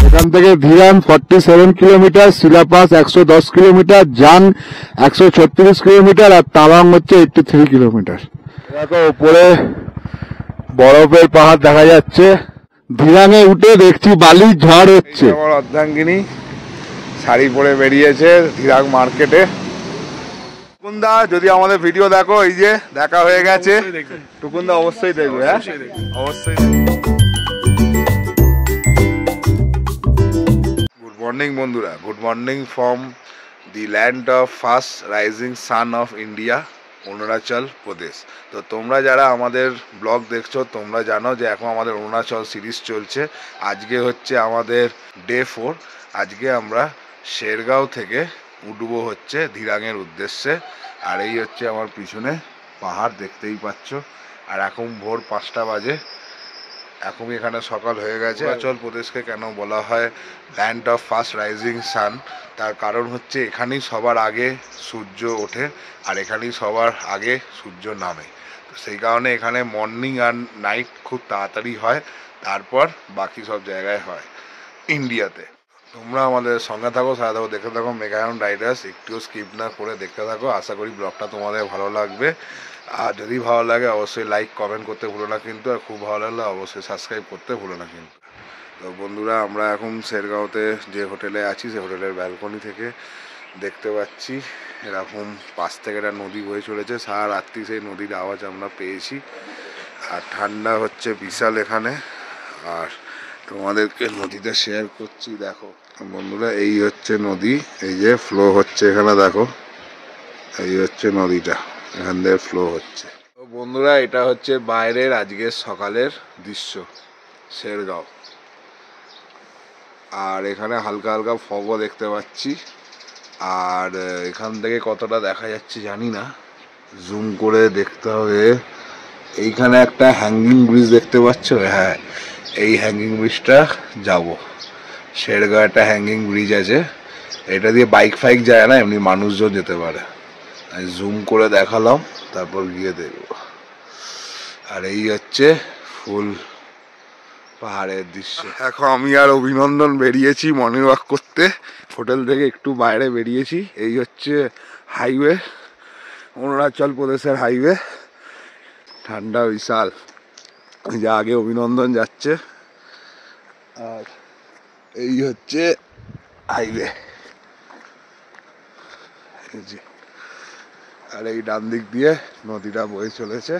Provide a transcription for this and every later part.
এখান থেকে ভিরান 47 kilometre, শিলাপাস 110 kilometre, জাং 136 কিলোমিটার আর তাওয়াং হচ্ছে 83 কিলোমিটার। দেখো উপরে বরফের পাহাড় দেখা যাচ্ছে। ভিরাঙে উঠে দেখছি বালির ঝড় হচ্ছে। আমার অর্ধাঙ্গিনী শাড়ি পরে বেরিয়েছে ভিরাং মার্কেটে। টুকুনদা যদি আমাদের ভিডিও দেখো, এই যে দেখা হয়ে গেছে, টুকুনদা অবশ্যই দেখবে। হ্যাঁ অবশ্যই। গুড মর্নিং বন্ধুরা, good morning from the land of first rising sun of India, Arunachal Pradesh. তো তোমরা যারা আমাদের ব্লগ দেখছো তোমরা জানো যে এখন আমাদের অরুণাচল সিরিজ চলছে। আজকে হচ্ছে আমাদের ডে 4। আজকে আমরা শেরগাঁও থেকে উঠবো হচ্ছে ধিরাঙের উদ্দেশ্যে। আর এই হচ্ছে আমার পিছনে পাহাড়, দেখতেই পাচ্ছ। আর এখন ভোর 5টা বাজে, এখন এখানে সকাল হয়ে গেছে। অরুণাচল প্রদেশকে কেন বলা হয় ল্যান্ড অফ ফার্স্ট রাইজিং সান, তার কারণ হচ্ছে এখানেই সবার আগে সূর্য ওঠে আর এখানেই সবার আগে সূর্য নামে। তো সেই কারণে এখানে মর্নিং আর নাইট খুব তাড়াতাড়ি হয়, তারপর বাকি সব জায়গায় হয় ইন্ডিয়াতে। তোমরা আমাদের সঙ্গে থাকো, সাথে থাকো, দেখতে থাকো মেঘায়ন রাইডার্স। একটুও স্কিপ না করে দেখতে থাকো। আশা করি ব্লগটা তোমাদের ভালো লাগবে। আর যদি ভালো লাগে অবশ্যই লাইক কমেন্ট করতে ভুলো না কিন্তু। আর খুব ভালো লাগলে অবশ্যই সাবস্ক্রাইব করতে ভুলো না কিন্তু। তো বন্ধুরা, আমরা এখন শেরগাঁওতে যে হোটেলে আছি সেই হোটেলের ব্যালকনি থেকে দেখতে পাচ্ছি এরকম পাশ থেকে একটা নদী বয়ে চলেছে। সারা রাত্রি সেই নদীর আওয়াজ আমরা পেয়েছি। আর ঠান্ডা হচ্ছে বিশাল এখানে। আর তোমাদেরকে নদীতে শেয়ার করছি। দেখো বন্ধুরা, এই হচ্ছে নদী, এই যে ফ্লো হচ্ছে এখানে, দেখো এই হচ্ছে নদীটা, এখান থেকে ফ্লো হচ্ছে। তো বন্ধুরা, এটা হচ্ছে বাইরের আজকের সকালের দৃশ্য শেরগাঁও। আর এখানে হালকা হালকা ফগও দেখতে পাচ্ছি। আর এখান থেকে কতটা দেখা যাচ্ছে জানি না, জুম করে দেখতে হবে। এইখানে একটা হ্যাঙ্গিং ব্রিজ দেখতে পাচ্ছ? হ্যাঁ, এই হ্যাঙ্গিং ব্রিজটা যাব। শেরগাঁও একটা হ্যাঙ্গিং ব্রিজ আছে, এটা দিয়ে বাইক ফাইক যায় না, এমনি মানুষজন যেতে পারে। আমি জুম করে দেখালাম, তারপর গিয়ে দেখব। আর এই হচ্ছে ফুল পাহাড়ের দৃশ্য। এখন আমি আর অভিনন্দন বেরিয়েছি মর্নিং ওয়াক করতে, হোটেল থেকে একটু বাইরে বেরিয়েছি। এই হচ্ছে হাইওয়ে, অরুণাচল প্রদেশের হাইওয়ে। ঠান্ডা বিশাল, যা আগে অভিনন্দন যাচ্ছে। আর এই হচ্ছে হাইওয়ে, আর এই ডান দিক দিয়ে নদীটা বয়ে চলেছে।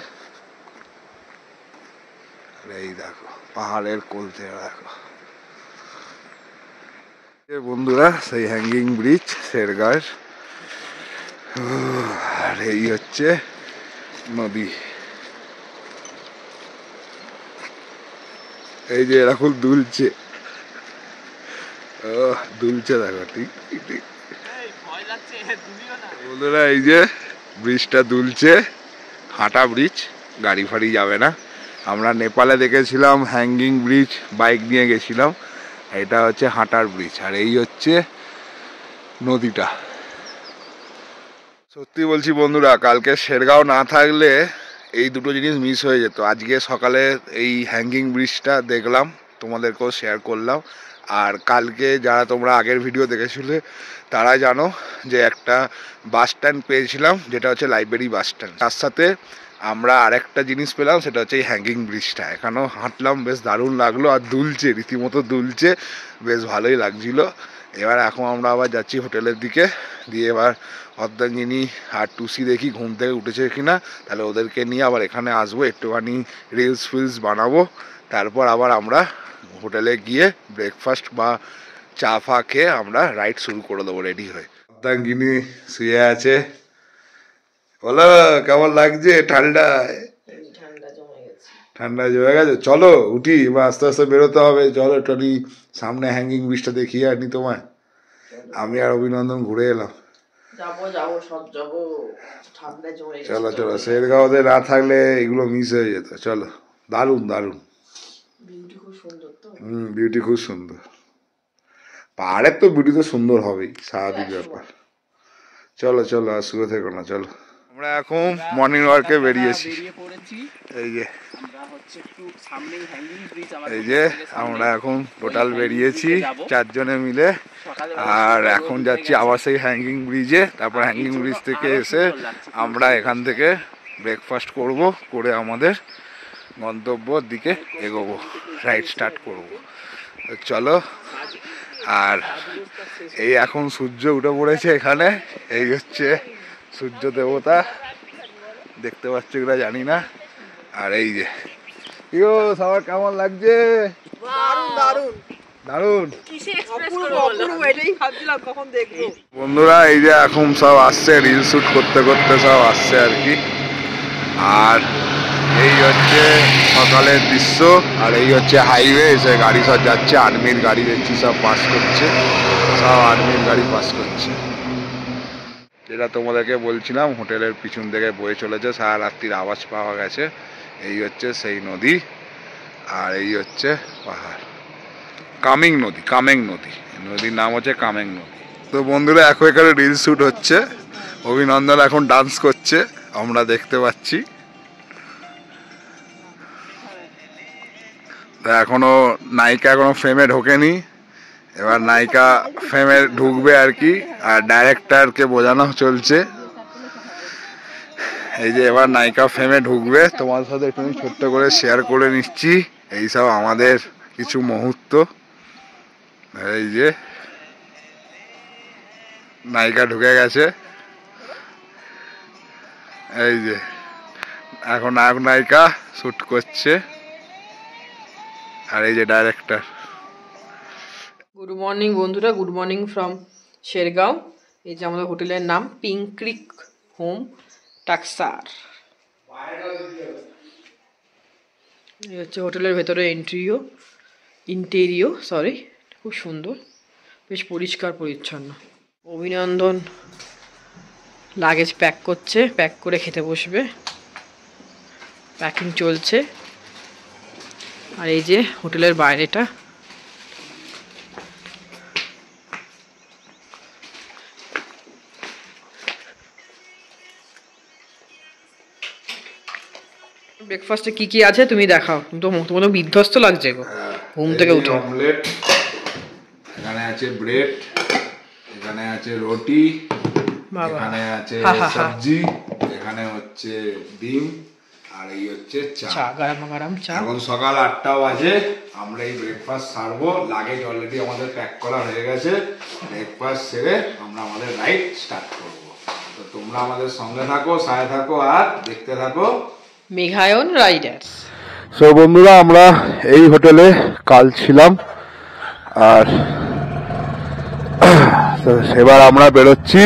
আর এই দেখো পাহাড়ের কোল থেকে দেখো বন্ধুরা সেই হ্যাঙ্গিং ব্রিজ শেরগাঁওয়ের। আর এই হচ্ছে নদী, এই যে এরকম দুলছে, দুলছে দেখো, ঠিক ঠিক বন্ধুরা। এই যে ব্রিজটা দুলছে, হাঁটা ব্রিজ, গাড়ি ফাড়ি যাবে না। আমরা নেপালে দেখেছিলাম হ্যাঙ্গিং ব্রিজ, বাইক নিয়ে গেছিলাম। এটা হচ্ছে হাঁটার ব্রিজ। আর এই হচ্ছে নদীটা। সত্যি বলছি বন্ধুরা, কালকে শেরগাঁও না থাকলে এই দুটো জিনিস মিস হয়ে যেত। আজকে সকালে এই হ্যাঙ্গিং ব্রিজটা দেখলাম, তোমাদেরকেও শেয়ার করলাম। আর কালকে যারা তোমরা আগের ভিডিও দেখেছিলে তারা জানো যে একটা বাস স্ট্যান্ড পেয়েছিলাম, যেটা হচ্ছে লাইব্রেরি বাস স্ট্যান্ড। তার সাথে আমরা আরেকটা জিনিস পেলাম, সেটা হচ্ছে এই হ্যাঙ্গিং ব্রিজটা। এখানেও হাঁটলাম, বেশ দারুণ লাগলো। আর দুলছে, রীতিমতো দুলছে, বেশ ভালোই লাগছিল। এবার এখন আমরা আবার যাচ্ছি হোটেলের দিকে, দিয়ে এবার অর্ধাঙ্গিনী আর টুসি দেখি ঘুম থেকে উঠেছে কিনা, তাহলে ওদেরকে নিয়ে আবার এখানে আসবো, একটুখানি রিলস ফিলস বানাবো। তারপর আবার আমরা হোটেলে গিয়ে ব্রেকফাস্ট বা চা ফা খেয়ে আমরা রাইড শুরু করে দেবো রেডি হয়ে। অর্ধাঙ্গিনী শুয়ে আছে। বলো কেমন লাগছে ঠান্ডায়? ঠান্ডা জমে গেছে। চলো উঠি, বা আস্তে আস্তে বেরোতে হবে। চলো টনি, সামনে হ্যাঙ্গিং ব্রিজটা দেখিয়ে আনি তোমায়। আমি আর অভিনন্দন ঘুরে এলাম। যাবো সব যাবো, ঠান্ডায় জমে গেছে। চলো চলো, শেরগাঁওতে না থাকলে এগুলো মিস হয়ে যেত। চলো, দারুণ দারুণ। বিউটি খুব সুন্দর তো। বিউটি খুব সুন্দর। পাহাড়ের তো বিউটি তো সুন্দর হবেই, স্বাভাবিক ব্যাপার। চলো চলো, আর শুয়ে থেকো না, চলো। আমরা এখন মর্নিং ওয়ার্কে বেরিয়েছি। এই যে এই যে আমরা এখন টোটাল বেরিয়েছি 4 জনে মিলে, আর এখন যাচ্ছি আবার সেই হ্যাঙ্গিং ব্রিজে। তারপর হ্যাঙ্গিং ব্রিজ থেকে এসে আমরা এখান থেকে ব্রেকফাস্ট করব, করে আমাদের গন্তব্যর দিকে এগোবো, রাইড স্টার্ট করব। চলো। আর এই এখন সূর্য উঠে পড়েছে এখানে, এই হচ্ছে সূর্য দেবতা, দেখতে পাচ্ছ কিনা জানি না। আর এই যে সবার কেমন লাগছে? দারুণ। বন্ধুরা এই যে এখন সব আসছে, রিল শুট করতে করতে সব আসছে আর কি। আর এই হচ্ছে সকালের দৃশ্য, আর এই হচ্ছে হাইওয়ে, এসে গাড়ি সব যাচ্ছে, আর্মির গাড়ি দেখছি সব পাস করছে, সব আর্মির গাড়ি পাস করছে। যেটা তোমাদেরকে বলছিলাম, হোটেলের পিছন থেকে বয়ে চলেছে, সারা রাত্রির আওয়াজ পাওয়া গেছে। এই হচ্ছে সেই নদী, আর এই হচ্ছে পাহাড়, কামেং নদী। নদীর নাম হচ্ছে কামেং নদী। তো বন্ধুরা এখন এখানে রিল শুট হচ্ছে, অভিনন্দন এখন ডান্স করছে, আমরা দেখতে পাচ্ছি। এখনো নায়িকা এখনো ফ্রেমে ঢোকেনি, এবার নায়িকা ফ্রেমে ঢুকবে আর কি। আর ডাইরেক্টরকে বোঝানো চলছে, এই যে এবার নায়িকা ফ্রেমে ঢুকবে। তোমাদের সাথে একটু ছোট্ট করে শেয়ার করে নিচ্ছি এইসব আমাদের কিছু মুহূর্ত। এই যে নায়িকা ঢুকে গেছে, এই যে এখন নায়ক নায়িকা শুট করছে, আর এই যে ডাইরেক্টর। গুড মর্নিং বন্ধুরা, গুড মর্নিং ফ্রম শেরগাঁও। এই যে আমাদের হোটেলের নাম পিঙ্ক ক্রিক হোম টাকসার। এই হচ্ছে হোটেলের ভেতরে ইন্টেরিও খুব সুন্দর, বেশ পরিষ্কার পরিচ্ছন্ন। অভিনন্দন লাগেজ প্যাক করছে, প্যাক করে খেতে বসবে, প্যাকিং চলছে। আর এই যে হোটেলের বাইরেটা, ব্রেকফাস্টে কি কি আছে তুমি দেখাও। তোমার বিধ্বস্ত লাগছে গো ঘুম থেকে উঠে। অমলেট, এখানে আছে ব্রেড, এখানে আছে রুটি, এখানে আছে সবজি, এখানে হচ্ছে ডিম, আর এই হচ্ছে চা, গরম চা। এখন সকাল 8টা বাজে, আমরা এই ব্রেকফাস্ট সারবো। লাগেজ অলরেডি আমাদের প্যাক করা হয়ে গেছে। ব্রেকফাস্ট সেরে আমরা আমাদের রাইড স্টার্ট করবো। তো তোমরা আমাদের সঙ্গে থাকো, সাথে থাকো, আর দেখতে থাকো মেঘায়ন রাইডার্স। সো বন্ধুরা, আমরা এই হোটেলে কাল ছিলাম, আর এবার আমরা বেরোচ্ছি।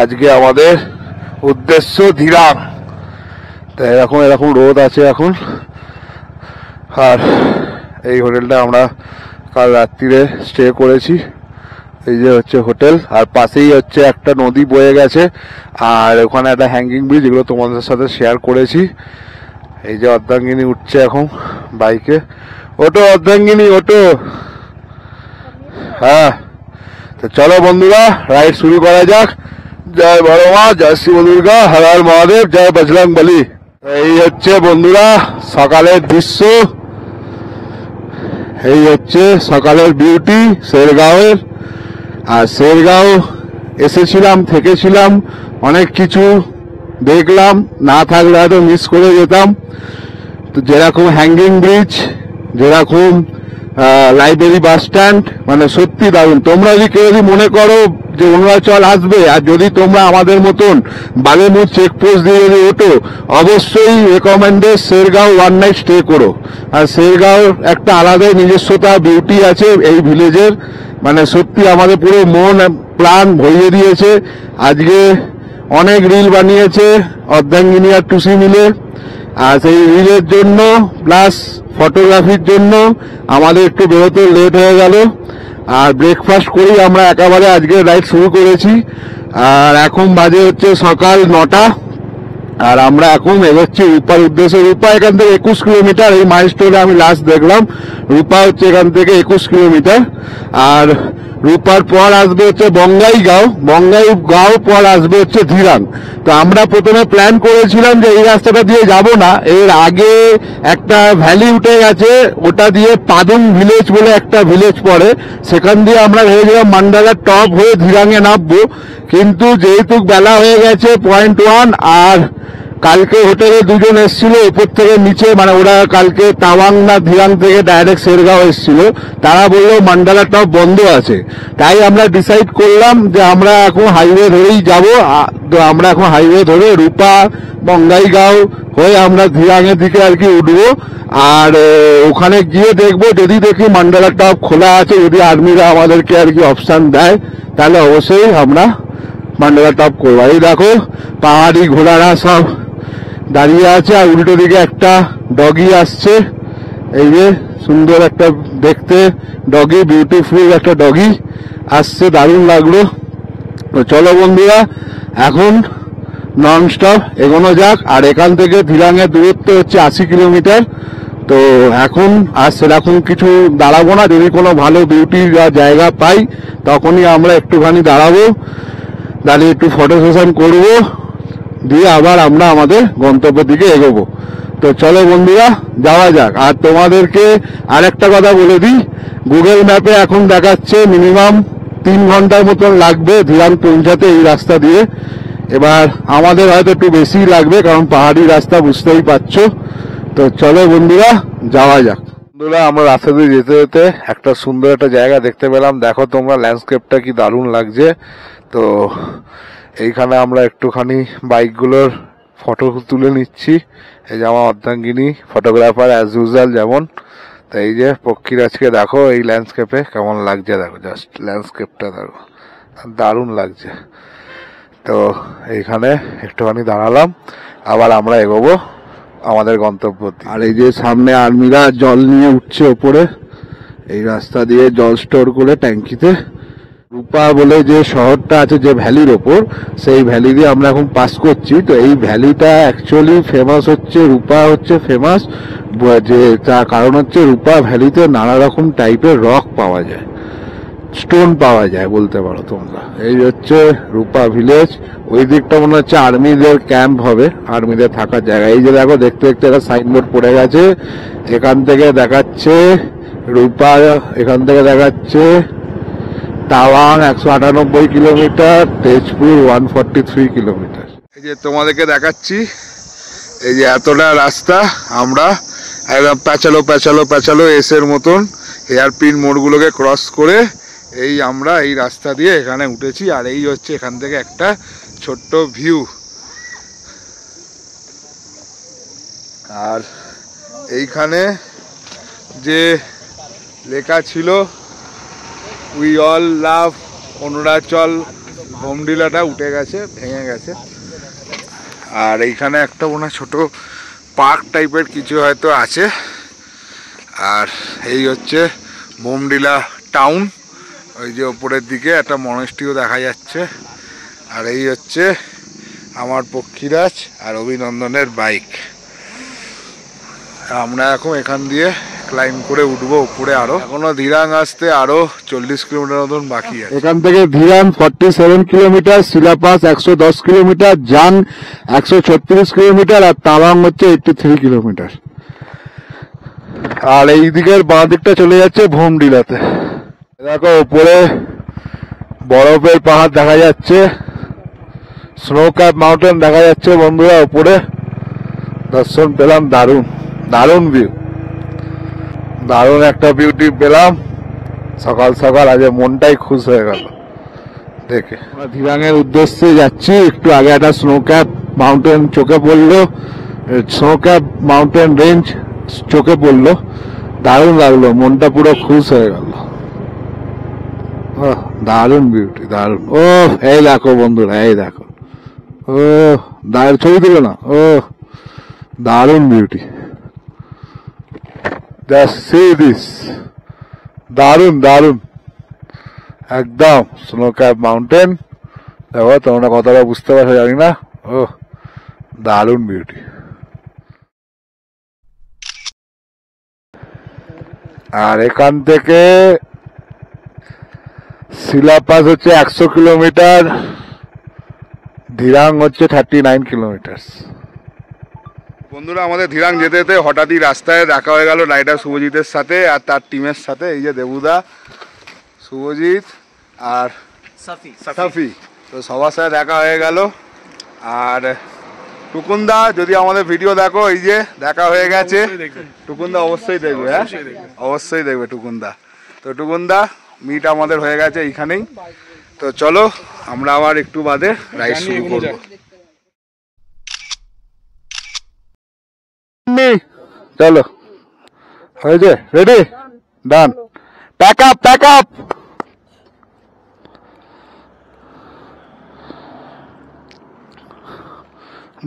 আজকে আমাদের উদ্দেশ্য ধিরাং। তো এরকম রোদ আছে এখন। আর এই হোটেলটা আমরা কাল রাত্রিরে স্টে করেছি। এই যে হচ্ছে হোটেল, আর পাশেই হচ্ছে একটা নদী বয়ে গেছে, আর ওখানে একটা হ্যাঙ্গিং ব্রিজ, এগুলো তোমাদের সাথে শেয়ার করেছি। এই যে অর্ধাঙ্গিনী উঠছে এখন বাইকে। ওটো অর্ধাঙ্গিনী, ওটো। হ্যাঁ, তো চলো বন্ধুরা, রাইড শুরু করা যাক। জয় বড় মা, জয় শিব দুর্গা, হর হর মহাদেব, জয় বজরং বলি। এই হচ্ছে বন্ধুরা সকালের দৃশ্য, এই হচ্ছে সকালের বিউটি শেরগাঁওয়ের। আর শেরগাঁও এসেছিলাম, থেকেছিলাম, অনেক কিছু দেখলাম, না থাকলে হয়তো মিস করে যেতাম। তো যেরকম হ্যাঙ্গিং ব্রিজ, যেরকম লাইব্রেরি বাস স্ট্যান্ড, মানে সত্যি দারুণ। তোমরা যদি কেউ মনে করো যে অরুণাচল আসবে, আর যদি তোমরা আমাদের মতন বালেমুর চেকপোস্ট দিয়ে যদি ওঠো, অবশ্যই recommended Shergaon one night stay করো। আর শেরগাঁওর একটা আলাদাই নিজস্বতা, বিউটি আছে এই ভিলেজের, মানে সত্যি আমাদের পুরো মন প্রাণ ভরিয়ে দিয়েছে। আজকে অনেক রিল বানিয়েছে অর্ধাঙ্গিনী আর টুসি মিলে, আর সেই রিলের জন্য প্লাস ফটোগ্রাফির জন্য আমাদের একটু বেরোতে লেট হয়ে গেল। আর ব্রেকফাস্ট করেই আমরা একেবারে আজকে রাইড শুরু করেছি। আর এখন বাজে হচ্ছে সকাল 9টা, আর আমরা এখন এগোচ্ছি রূপার উদ্দেশ্যে। রূপা এখান থেকে 21 কিলোমিটার, এই মাইলস্টোনে আমি লাস্ট দেখলাম। রূপা হচ্ছে এখান থেকে 21 কিলোমিটার। আর রূপার পর আসবে হচ্ছে বঙ্গাইগাঁও পর আসবে হচ্ছে ধীরাং। তো আমরা প্রথমে প্ল্যান করেছিলাম যে এই রাস্তাটা দিয়ে যাব না, এর আগে একটা ভ্যালি উঠে গেছে, ওটা দিয়ে পাদুং ভিলেজ বলে একটা ভিলেজ পড়ে, সেখান দিয়ে আমরা ভেবেছিলাম মান্ডালার টপ হয়ে ধীরাঙে নামবো। কিন্তু যেহেতু বেলা হয়ে গেছে 1:1, আর কালকে হোটেলে দুজন এসেছিল উপর থেকে নিচে, মানে ওরা কালকে তাওয়াং না ধীরাং থেকে ডাইরেক্ট শেরগাঁও এসেছিল, তারা বললো মান্ডালা টপ বন্ধ আছে। তাই আমরা ডিসাইড করলাম যে আমরা এখন হাইওয়ে ধরেই যাব। তো আমরা এখন হাইওয়ে ধরে রূপা বঙ্গাইগাঁও হয়ে আমরা ধীরাঙের দিকে আর কি উঠবো। আর ওখানে গিয়ে দেখবো, যদি দেখি মান্ডালা টপ খোলা আছে, যদি আর্মিরা আমাদেরকে আর কি অপশন দেয়, তাহলে অবশ্যই আমরা মান্ডালা টপ করবো। এই দেখো পাহাড়ি ঘোড়ারা সব দাঁড়িয়ে আছে, আর উল্টো দিকে একটা ডগি আসছে। এই যে সুন্দর একটা দেখতে ডগি, বিউটিফুল একটা ডগি আসছে, দারুণ লাগলো। তো চলো বন্ধুরা, এখন নন স্টপ এগোনো যাক। আর এখান থেকে ধীরাঙের দূরত্ব হচ্ছে 80 কিলোমিটার। তো এখন আর সেরকম কিছু দাঁড়াবো না, যদি কোনো ভালো বিউটির জায়গা পাই তখনই আমরা একটুখানি দাঁড়াবো, দাঁড়িয়ে একটু ফটো সেশন করবো, দিয়ে আবার আমরা আমাদের গন্তব্যের দিকে এগোবো। তো চলো বন্ধুরা যাওয়া যাক। আর তোমাদেরকে আরেকটা কথা বলে দিই, গুগল ম্যাপে এখন দেখাচ্ছে মিনিমাম 3 ঘন্টার মতন লাগবে ধীরাং পৌঁছাতে এই রাস্তা দিয়ে। এবার আমাদের হয়তো একটু বেশি লাগবে, কারণ পাহাড়ি রাস্তা বুঝতেই পারছো। তো চলো বন্ধুরা যাওয়া যাক। বন্ধুরা আমরা রাস্তা দিয়ে যেতে যেতে একটা সুন্দর একটা জায়গা দেখতে পেলাম। দেখো তোমরা ল্যান্ডস্কেপটা কি দারুণ লাগছে। তো এইখানে আমরা একটুখানি বাইকগুলোর ফটো তুলে নিচ্ছি। এই যে আমার অর্ধাঙ্গিনী ফটোগ্রাফার অ্যাজ ইউজুয়াল যেমন। তো এই যে পক্ষীরাজকে দেখো এই ল্যান্ডস্কেপে কেমন লাগছে, দেখো জাস্ট ল্যান্ডস্কেপটা দেখো, দারুণ লাগছে। তো এইখানে একটুখানি দাঁড়ালাম, আবার আমরা এগোবো আমাদের গন্তব্য। আর এই যে সামনে আর্মিরা জল নিয়ে উঠছে ওপরে, এই রাস্তা দিয়ে জল স্টোর করে ট্যাঙ্কিতে। রূপা বলে যে শহরটা আছে যে ভ্যালির ওপর, সেই ভ্যালি দিয়ে আমরা এখন পাস করছি। তো এই ভ্যালিটা অ্যাকচুয়ালি ফেমাস হচ্ছে, রূপা হচ্ছে ফেমাস যে তার কারণ হচ্ছে রূপা ভ্যালিতে নানা রকম টাইপের রক পাওয়া যায়, স্টোন পাওয়া যায় বলতে পারো তোমরা। এই হচ্ছে রূপা ভিলেজ। ওই দিকটা মনে হচ্ছে আর্মিদের ক্যাম্প হবে, আর্মিদের থাকার জায়গা। এই যে দেখো দেখতে দেখতে একটা সাইনবোর্ড পড়ে গেছে, এখান থেকে দেখাচ্ছে রূপা, এখান থেকে দেখাচ্ছে তাওয়াং 198 কিলোমিটার, তেজপুর 143 কিলোমিটার। এই যে তোমাদেরকে দেখাচ্ছি, এই যে এতটা রাস্তা আমরা একদম প্যাচালো এসের মতন হেয়ারপিন মোড়গুলোকে ক্রস করে এই আমরা এই রাস্তা দিয়ে এখানে উঠেছি। আর এই হচ্ছে এখান থেকে একটা ছোট্ট ভিউ। আর এইখানে যে লেখা ছিল উই অল লাভ অরুণাচল, ভোমডিলাটা উঠে গেছে, ভেঙে গেছে। আর এইখানে একটা মনে ছোট পার্ক টাইপের কিছু হয়তো আছে। আর এই হচ্ছে ভোমডিলা টাউন, ওই যে ওপরের দিকে একটা মনেস্ট্রিও দেখা যাচ্ছে। আর এই হচ্ছে আমার পক্ষীরাজ আর অভিনন্দনের বাইক। আমরা এখন এখান দিয়ে ক্লাইম করে উঠবো উপরে। আরো এখনো ধীরাং আসতে আরো 40 কিলোমিটার মতন বাকি আছে। এখান থেকে ধীরাং 47 কিলোমিটার, শিলাপাস 110 কিলোমিটার, জাং 136 কিলোমিটার, আর তাওয়াং হচ্ছে 83 কিলোমিটার। আর এই দিকের বাঁ দিকটা চলে যাচ্ছে ভোমডিলাতে। দেখো উপরে বরফের পাহাড় দেখা যাচ্ছে, স্নো ক্যাপ মাউন্টেন দেখা যাচ্ছে বন্ধুরা উপরে। দর্শন পেলাম, দারুণ দারুণ ভিউ, দারুণ একটা বিউটি পেলাম সকাল সকাল। আজ মনটাই খুশ হয়ে গেল দেখে। আমরা ধীরাঙের উদ্দেশ্যে যাচ্ছি, একটু আগে একটা স্নো ক্যাপ মাউন্টেন চোখে পড়লো, স্নো ক্যাপ মাউন্টেন রেঞ্জ চোখে পড়লো, দারুণ লাগলো, মনটা পুরো খুশ হয়ে গেল। দারুণ বিউটি, দারুণ। ও এই দেখো বন্ধুরা, এই দেখো, ও দাঁড়ের ছবি তুলো না, ও দারুণ বিউটি, জাস্ট সি দিস, দারুণ দারুণ। একদম স্নো ক্যাপ মাউন্টেন। দেখো তোমরা কতটা বুঝতে পারছো জানি না। ও দারুণ বিউটি। আর এখান থেকে সিলাপাস হচ্ছে 100 কিলোমিটার, ধিরাং হচ্ছে 39 কিলোমিটার। বন্ধুরা আমাদের ধিরাং যেতে যেতে হঠাৎই রাস্তায় দেখা হয়ে গেল রাইডার শুভজিতের সাথে আর তার টিমের সাথে। এই যে দেবুদা, শুভজিৎ আর সাফি, তো সবার সাথে দেখা হয়ে গেল। আর টুকুনদা, যদি আমাদের ভিডিও দেখো, এই যে দেখা হয়ে গেছে। টুকুনদা অবশ্যই দেখবে, হ্যাঁ অবশ্যই দেখবে টুকুনদা। তো টুকুনদা মিট আমাদের হয়ে গেছে এইখানেই। তো চলো আমরা আবার একটু বাদে রাইড শুরু করবো। চলো হয়েছে, রেডি, ডান, প্যাক আপ প্যাক আপ।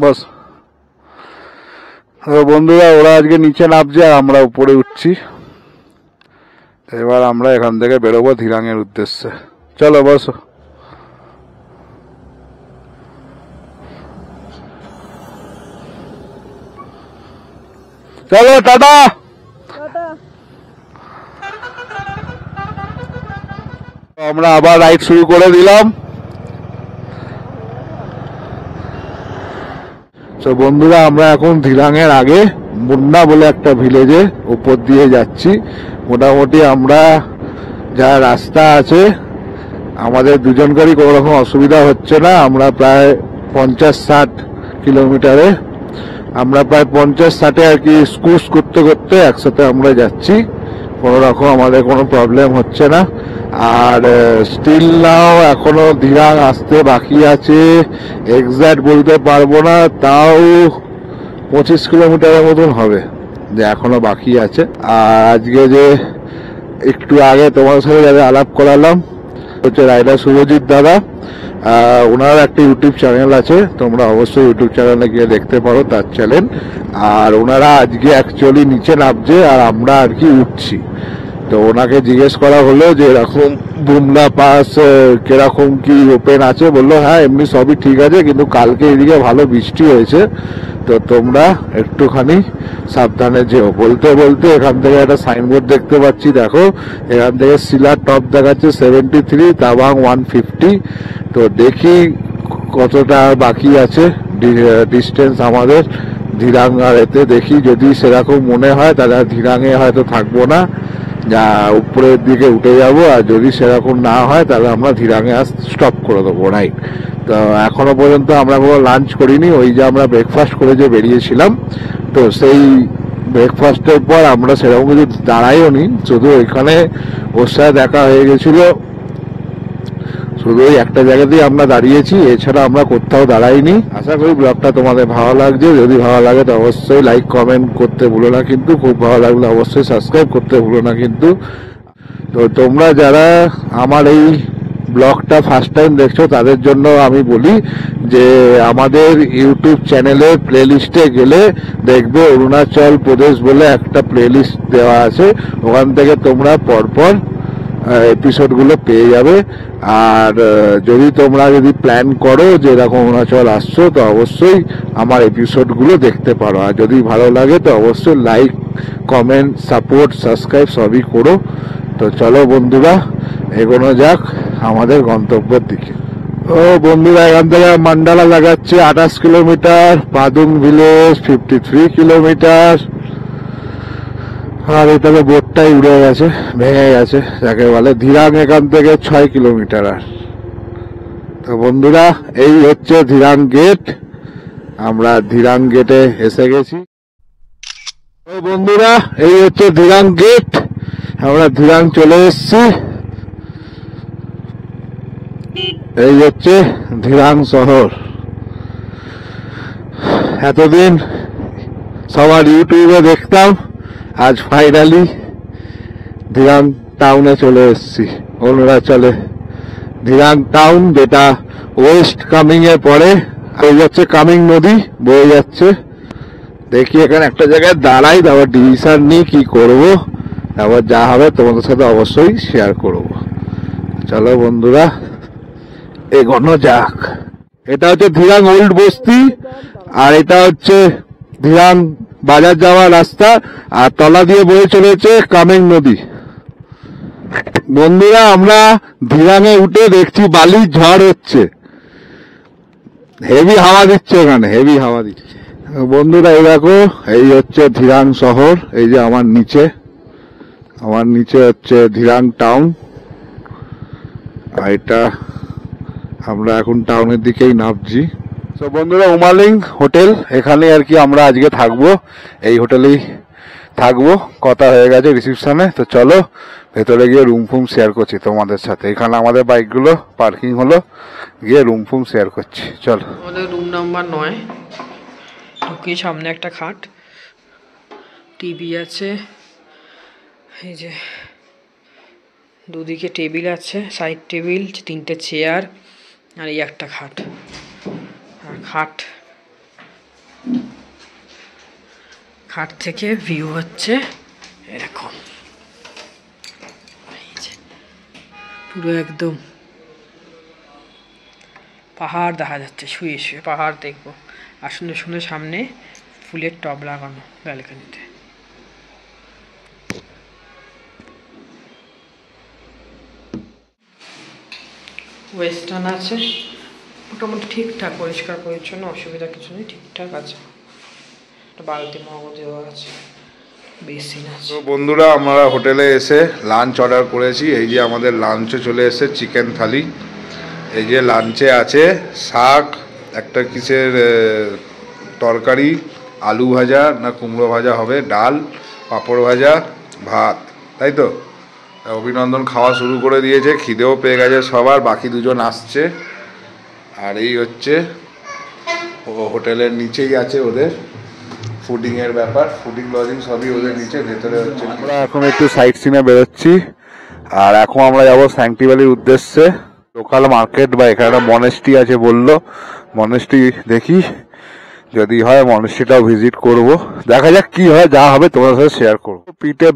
বস বন্ধুরা, ওরা আজকে নিচে নামছে আর আমরা উপরে উঠছি। এবার আমরা এখান থেকে বেরোবো ধিরাঙের উদ্দেশ্যে। চলো বসো। চলো টাটা। আমরা আবার রাইড শুরু করে দিলাম। তো বন্ধুরা, আমরা এখন ধিরাঙের আগে মুন্না বলে একটা ভিলেজে উপর দিয়ে যাচ্ছি। মোটামুটি আমরা যা রাস্তা আছে, আমাদের দুজনকারই কোনো রকম অসুবিধা হচ্ছে না। আমরা প্রায় 50-60 কিলোমিটারে, আমরা প্রায় 50-60-এ আর কি স্কুস করতে করতে একসাথে আমরা যাচ্ছি। কোনো রকম আমাদের কোনো প্রবলেম হচ্ছে না। আর স্টিল নাও এখনো ধিরাং আসতে বাকি আছে, এক্সাক্ট বলতে পারবো না, তাও 25 কিলোমিটারের মতন হবে যে এখনো বাকি আছে। আর আজকে যে একটু আগে তোমার সাথে যাদের আলাপ করালাম হচ্ছে রাইডার শুভজিৎ দাদা, ওনার একটা ইউটিউব চ্যানেল আছে, তোমরা অবশ্যই ইউটিউব চ্যানেলে গিয়ে দেখতে পারো তার চ্যানেল। আর ওনারা আজকে অ্যাকচুয়ালি নিচে নামছে আর আমরা আর কি উঠছি। তো ওনাকে জিজ্ঞেস করা হলো যে এরকম বুমলা পাস কিরকম কি ওপেন আছে, বললো হ্যাঁ এমনি সবই ঠিক আছে, কিন্তু কালকে এদিকে ভালো বৃষ্টি হয়েছে, তো তোমরা একটুখানি সাবধানে যেও। বলতে বলতে এখান থেকে একটা সাইনবোর্ড দেখতে পাচ্ছি, দেখো এখান থেকে শিলার টপ দেখাচ্ছে 73, তাবাং 150। তো দেখি কতটা বাকি আছে ডিস্টেন্স আমাদের ধিরাং আর এতে। দেখি যদি সেরকম মনে হয় তাহলে ধিরাঙে হয়তো থাকবো না, যা উপরের দিকে উঠে যাব। আর যদি সেরকম না হয় তাহলে আমরা ধিরাঙে স্টপ করে দেবো রাইট। তো এখনো পর্যন্ত আমরা কোনো লাঞ্চ করিনি, ওই যে আমরা ব্রেকফাস্ট করে যে বেরিয়েছিলাম, তো সেই ব্রেকফাস্টের পর আমরা সেরকম কিছু দাঁড়াইও নি, শুধু ওইখানে ওর সাথে দেখা হয়ে গেছিল, শুধু ওই একটা জায়গাতেই আমরা দাঁড়িয়েছি, এছাড়া আমরা কোথাও দাঁড়াইনি। আশা করি ব্লগটা তোমাদের ভালো লাগছে, যদি ভালো লাগে তো অবশ্যই লাইক কমেন্ট করতে ভুলো না কিন্তু, খুব ভালো লাগলে অবশ্যই সাবস্ক্রাইব করতে ভুলো না কিন্তু। তো তোমরা যারা আমার এই ব্লগটা ফার্স্ট টাইম দেখছো তাদের জন্য আমি বলি যে আমাদের ইউটিউব চ্যানেলের প্লে লিস্টে গেলে দেখবে অরুণাচল প্রদেশ বলে একটা প্লে লিস্ট দেওয়া আছে, ওখান থেকে তোমরা পরপর এপিসোডগুলো পেয়ে যাবে। আর যদি তোমরা প্ল্যান করো যে এরকম অরুণাচল আসছো, তো অবশ্যই আমার এপিসোডগুলো দেখতে পারো। আর যদি ভালো লাগে তো অবশ্যই লাইক কমেন্ট সাপোর্ট সাবস্ক্রাইব সবই করো। তো চলো বন্ধুরা এগোনো যাক আমাদের গন্তব্যের দিকে। ও বন্ধুরা, এখান থেকে মান্ডালা লাগাচ্ছে 28 কিলোমিটার, পাদুং ভিলেজ 53 কিলোমিটার। আর এটা তো বোটটাই উড়ে গেছে, ভেঙে গেছে যাকে বলে। ধিরাং এখান থেকে 6 কিলোমিটার। আর তো বন্ধুরা এই হচ্ছে ধিরাং গেট, আমরা ধিরাং গেটে এসে গেছি। তো বন্ধুরা এই হচ্ছে ধিরাং গেট, আমরা ধিরাং চলে এসেছি। এই হচ্ছে ধিরাং শহর। এতদিন সবার ইউটিউবে দেখতাম, আজ ফাইনালি ধিরাং টাউনে চলে এসেছি, অরুণাচলে ধিরাং টাউন, যেটা ওয়েস্ট কামিং এ পড়ে। এই যাচ্ছে কামিং নদী বয়ে যাচ্ছে। দেখি এখানে একটা জায়গায় দাঁড়াই, তারপর ডিসিশন নিই কি করবো, তারপর যা হবে তোমাদের সাথে অবশ্যই শেয়ার করবো। চলো বন্ধুরা এগোনো যাক। এটা হচ্ছে ধিরাং ওল্ড বস্তি, আর এটা হচ্ছে ধিরাং বাজার যাওয়ার রাস্তা, আর তলা দিয়ে বয়ে চলেছে কামেং নদী। বন্ধুরা আমরা ধিরাঙে উঠে দেখছি বালির ঝড় হচ্ছে, হেভি হাওয়া দিচ্ছে, এখানে হেভি হাওয়া দিচ্ছে। বন্ধুরা এই দেখো, এই হচ্ছে ধিরাং শহর, এই যে আমার নিচে হচ্ছে ধিরাং টাউন, আর এটা আমরা এখন টাউনের দিকেই নামছি। তো বন্ধুরা উমালিং হোটেল, এখানে আর কি আমরা আজকে থাকবো, এই হোটেলেই থাকবো, কথা হয়ে গেছে রিসিপশনে। তো চলো ভেতরে গিয়ে রুম ফুম শেয়ার করছি তোমাদের সাথে। এখানে আমাদের বাইকগুলো পার্কিং হলো, গিয়ে রুম ফুম শেয়ার করছি। চলো, আমাদের রুম নাম্বার 9। ঢুকি, সামনে একটা খাট, টিভি আছে, এই যে দুদিকে টেবিল আছে, সাইড টেবিল, 3টে চেয়ার, আর এই একটা খাট। আর খাট থেকে ভিউ হচ্ছে এরকম, পুরো একদম পাহাড় দেখা যাচ্ছে। শুয়ে শুয়ে পাহাড় দেখবো, আর সুন্দর সুন্দর সামনে ফুলের টব লাগানো ব্যালকনিতে। ওয়েস্টার্ন আছে, মোটামুটি ঠিকঠাক, পরিষ্কার পরিচ্ছন্ন, অসুবিধা কিছু নেই, ঠিকঠাক আছে। একটা বালতি মগ দেওয়া আছে, বেসিন আছে। তো বন্ধুরা আমরা হোটেলে এসে লাঞ্চ অর্ডার করেছি। এই যে আমাদের লাঞ্চে চলে এসেছে চিকেন থালি। এই যে লাঞ্চে আছে শাক, একটা কিসের তরকারি, আলু ভাজা না কুমড়ো ভাজা হবে, ডাল, পাঁপড় ভাজা, ভাত, তাই তো। অভিনন্দন খাওয়া শুরু করে দিয়েছে, খিদেও পেয়ে গেছে সবার, বাকি দুজন আসছে। আর এই হচ্ছে হোটেলের নিচেই আছে ওদের ফুডিং এর ব্যাপার, ফুডিং লজিং সবই ওদের নিচে, ভেতরে হচ্ছে। আমরা এখন একটু সাইট সিনে বেরোচ্ছি, আর এখন আমরা যাবো স্যাংটি ভ্যালির উদ্দেশ্যে। লোকাল মার্কেট বা এখানে একটা মনেস্ট্রি আছে বললো, মনেস্ট্রি দেখি যদি হয় মনেস্ট্রিটাও ভিজিট করব, দেখা যাক কি হয়, যা হবে তোমার সাথে শেয়ার করবো। পিঠে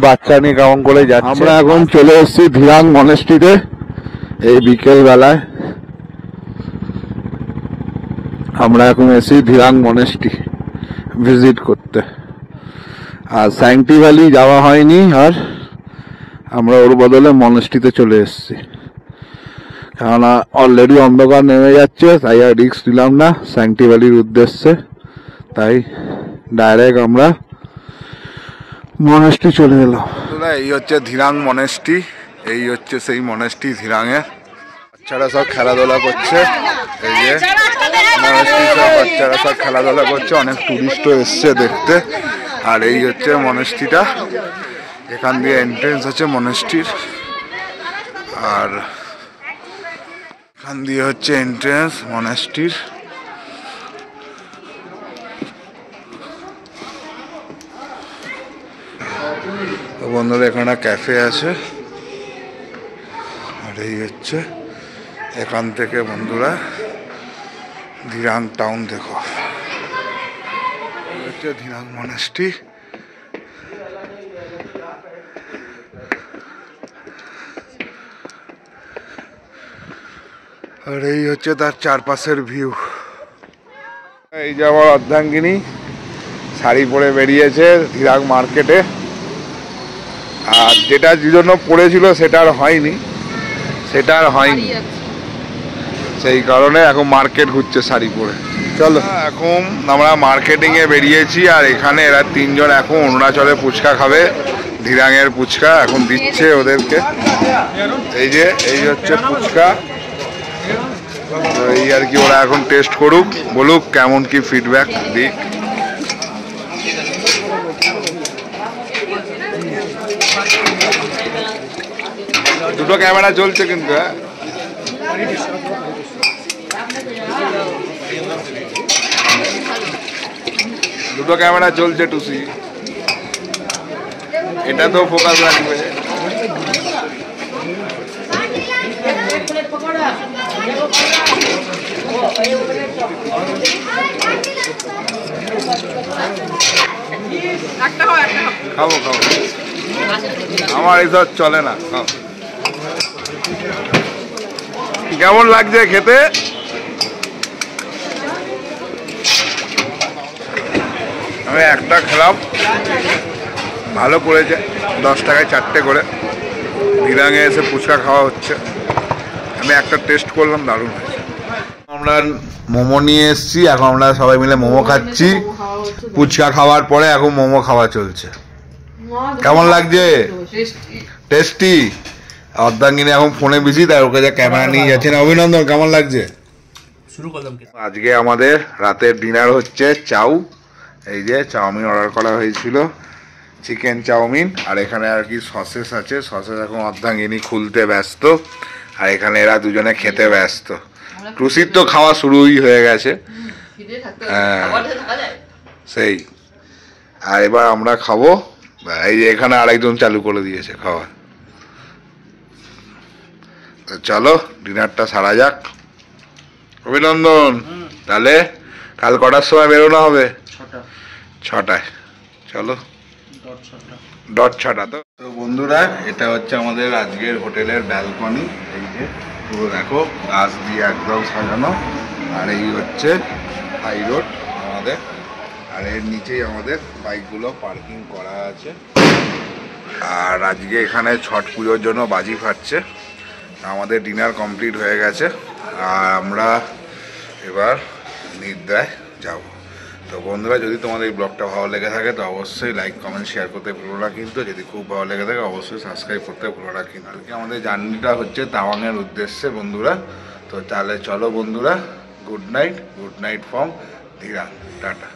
বাচ্চা নিয়ে কেমন করে যাচ্ছে। আমরা এখন চলে এসেছি ধিরাং মনেস্ট্রিতে এই বিকেল বেলায়। আমরা এখন এসেছি ধিরাং মনেস্ট্রি ভিজিট করতে, আর স্যাংটি ভ্যালি যাওয়া হয়নি, আর আমরা ওর বদলে মনেস্ট্রিতে চলে এসেছি, কেননা অলরেডি অন্ধকার নেমে যাচ্ছে, তাই আর রিস্ক নিলাম না স্যাংটি ভ্যালির উদ্দেশ্যে, তাই ডাইরেক্ট আমরা মনেস্ট্রি চলে এলাম। এই হচ্ছে ধিরাং মনেস্ট্রি, এই হচ্ছে সেই মনেস্ট্রি ধিরাঙের। বাচ্চারা সব খেলাধুলা করছে, এই যে মনেস্ট্রি সব বাচ্চারা সব খেলাধুলা করছে, অনেক টুরিস্টও এসছে দেখতে। আর এই হচ্ছে মনেস্ট্রিটা, এখান দিয়ে এন্ট্রেন্স হচ্ছে মনেস্ট্রির, আর এখান দিয়ে হচ্ছে এন্ট্রেন্স মনেস্ট্রির। বন্ধুরা এখানে ক্যাফে আছে, আর এই হচ্ছে এখান থেকে বন্ধুরা ধিরাং টাউন দেখো, হচ্ছে ধিরাং মনেস্ট্রি। আর এই হচ্ছে তার চারপাশের ভিউ। এই যে আমার অর্ধাঙ্গিনী শাড়ি পরে বেরিয়েছে ধিরাং মার্কেটে, আর যেটা জন্য পড়েছিল সেটা আর হয়নি, সেই কারণে এখন মার্কেট ঘুরছে শাড়ি পরে। চলো এখন আমরা মার্কেটিং এ বেরিয়েছি, আর এখানে এরা তিনজন এখন অরুণাচলে ফুচকা খাবে, ধিরাঙের ফুচকা এখন দিচ্ছে ওদেরকে। এই হচ্ছে ফুচকা, এই আর কি, ওরা এখন টেস্ট করুক, বলুক কেমন কি ফিডব্যাক দিক। দুটো ক্যামেরা চলছে কিন্তু, হ্যাঁ দুটো ক্যামেরা চলছে টুসি, এটা তো ফোকাস রাখবে। খাবো, আমার এইসব চলে না। কেমন লাগছে খেতে? আমি একটা খেলাম, ভালো করেছে, 10 টাকায় 4টে করে। দিরাঙে এসে ফুচকা খাওয়া হচ্ছে, আমি একটা টেস্ট করলাম, দারুণ হয়েছে। আমরা মোমো নিয়ে এসেছি, এখন আমরা সবাই মিলে মোমো খাচ্ছি। ফুচকা খাওয়ার পরে এখন মোমো খাওয়া চলছে। কেমন লাগছে? টেস্টি। অর্ধাঙ্গিনী এখন ফোনে বিজি, তাই ওকে যা ক্যামেরা নিয়ে যাচ্ছে না। অভিনন্দন, কেমন লাগছে? শুরু করলাম। আজকে আমাদের রাতের ডিনার হচ্ছে চাউ। এই যে চাউমিন অর্ডার করা হয়েছিল, চিকেন চাউমিন। আর এখানে আর কি সসেস আছে, সসেস এখন অর্ধাঙ্গিনী খুলতে ব্যস্ত, আর এখানে এরা দুজনে খেতে ব্যস্ত। টুসির তো খাওয়া শুরুই হয়ে গেছে। হ্যাঁ সেই, আর এবার আমরা খাবো। এই যে এখানে আরেকজন চালু করে দিয়েছে খাওয়া। চলো ডিনারটা সারা যাক। অভিনন্দন, তাহলে কাল কটার সময় বেরোনো হবে? 6টায়। চলো, ডট 6টা। তো বন্ধুরা, এটা হচ্ছে আমাদের আজকের হোটেলের ব্যালকনি। এই যে পুরো দেখো গাছ দিয়ে একদম সাজানো, আর এই হচ্ছে হাই রোড আমাদের, আর এর নিচেই আমাদের বাইকগুলো পার্কিং করা আছে। আর আজকে এখানে ছট পুজোর জন্য বাজি ফাটছে। আমাদের ডিনার কমপ্লিট হয়ে গেছে, আর আমরা এবার নিদ্রায় যাব। তো বন্ধুরা, যদি তোমাদের এই ব্লগটা ভালো লেগে থাকে তো অবশ্যই লাইক কমেন্ট শেয়ার করতে ভুলো না, কিন্তু যদি খুব ভালো লেগে থাকে অবশ্যই সাবস্ক্রাইব করতে ভুলো না। কিন্তু আজকে আমাদের জার্নিটা হচ্ছে তাওয়াংয়ের উদ্দেশ্যে বন্ধুরা। তো তাহলে চলো বন্ধুরা, গুড নাইট ফ্রম ধীরাং, টাটা।